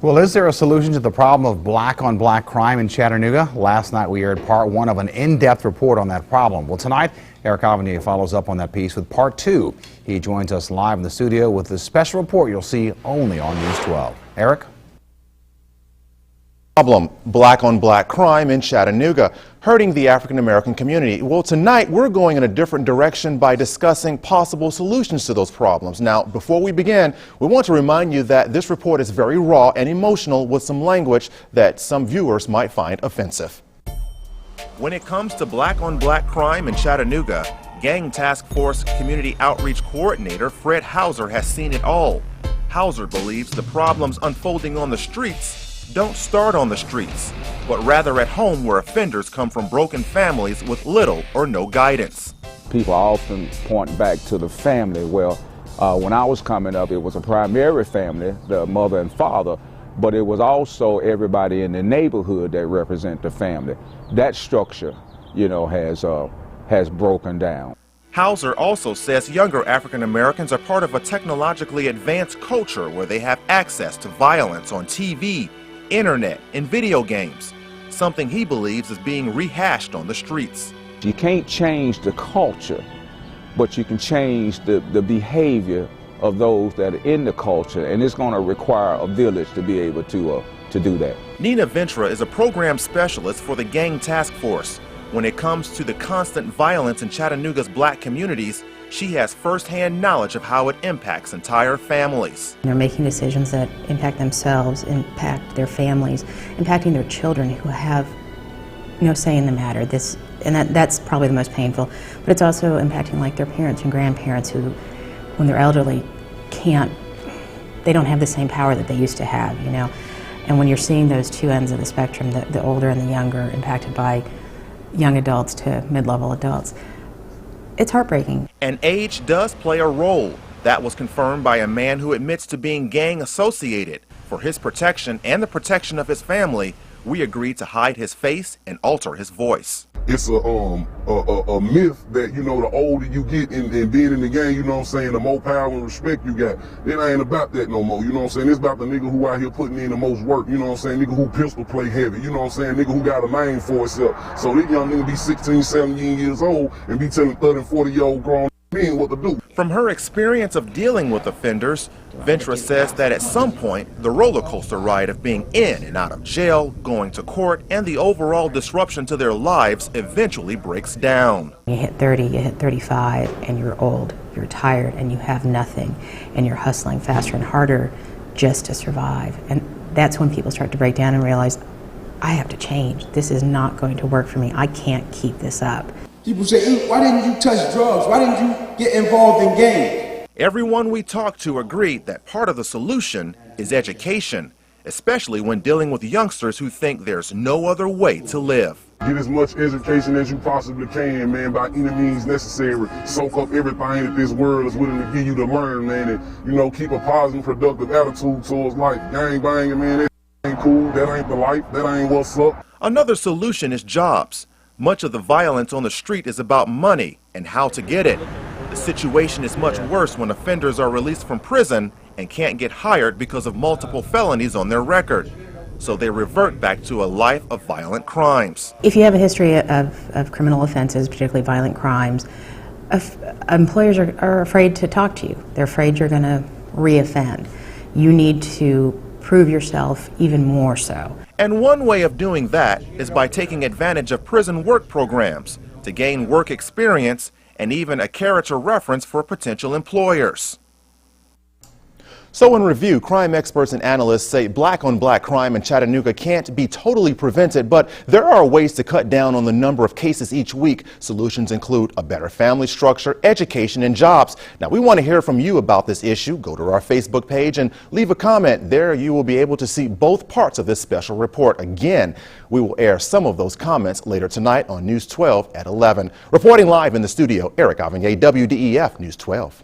Well, is there a solution to the problem of black-on-black crime in Chattanooga? Last night we aired part one of an in-depth report on that problem. Well, tonight, Eric Avanier follows up on that piece with part two. He joins us live in the studio with a special report you'll see only on News 12. Eric? Problem, black-on-black crime in Chattanooga, hurting the African-American community. Well, tonight we're going in a different direction by discussing possible solutions to those problems. Now, before we begin, we want to remind you that this report is very raw and emotional with some language that some viewers might find offensive. When it comes to black-on-black crime in Chattanooga, Gang Task Force Community Outreach Coordinator Fred Hauser has seen it all. Hauser believes the problems unfolding on the streets don't start on the streets, but rather at home where offenders come from broken families with little or no guidance. People often point back to the family. Well, when I was coming up, it was a primary family, the mother and father, but it was also everybody in the neighborhood that represent the family. That structure, has broken down. Hauser also says younger African Americans are part of a technologically advanced culture where they have access to violence on TV, internet, and video games, something he believes is being rehashed on the streets. You can't change the culture, but you can change the behavior of those that are in the culture, and it's going to require a village to be able to do that. Nina Ventura is a program specialist for the Gang Task Force. When it comes to the constant violence in Chattanooga's black communities, she has firsthand knowledge of how it impacts entire families. They're making decisions that impact themselves, impact their families, impacting their children who have no say in the matter. That's probably the most painful, but it's also impacting like their parents and grandparents who, when they're elderly, they don't have the same power that they used to have, And when you're seeing those two ends of the spectrum, the older and the younger, impacted by young adults to mid-level adults, it's heartbreaking. And age does play a role. That was confirmed by a man who admits to being gang associated. For his protection and the protection of his family, we agreed to hide his face and alter his voice. It's a myth that, the older you get and being in the game, the more power and respect you got. It ain't about that no more, It's about the nigga who out here putting in the most work, Nigga who pistol play heavy, Nigga who got a name for himself. So this young nigga be 16, 17 years old and be telling 30 and 40-year-old grown men what to do. From her experience of dealing with offenders, Ventura says that at some point, the roller coaster ride of being in and out of jail, going to court, and the overall disruption to their lives eventually breaks down. You hit 30, you hit 35, and you're old, you're tired, and you have nothing, and you're hustling faster and harder just to survive. And that's when people start to break down and realize, I have to change. This is not going to work for me. I can't keep this up. People say, why didn't you touch drugs? Why didn't you get involved in gangs? Everyone we talked to agreed that part of the solution is education, especially when dealing with youngsters who think there's no other way to live. Get as much education as you possibly can, man, by any means necessary. Soak up everything that this world is willing to give you to learn, man, and, keep a positive, productive attitude towards life. Gang banging, man, that ain't cool, that ain't the life, that ain't what's up. Another solution is jobs. Much of the violence on the street is about money and how to get it. The situation is much worse when offenders are released from prison and can't get hired because of multiple felonies on their record. So they revert back to a life of violent crimes. If you have a history of criminal offenses, particularly violent crimes, employers are afraid to talk to you. They're afraid you're going to re-offend. You need to prove yourself even more so. And one way of doing that is by taking advantage of prison work programs to gain work experience and even a character reference for potential employers. So in review, crime experts and analysts say black-on-black crime in Chattanooga can't be totally prevented, but there are ways to cut down on the number of cases each week. Solutions include a better family structure, education, and jobs. Now, we want to hear from you about this issue. Go to our Facebook page and leave a comment. There you will be able to see both parts of this special report. Again, we will air some of those comments later tonight on News 12 at 11. Reporting live in the studio, Eric Avanier, WDEF News 12.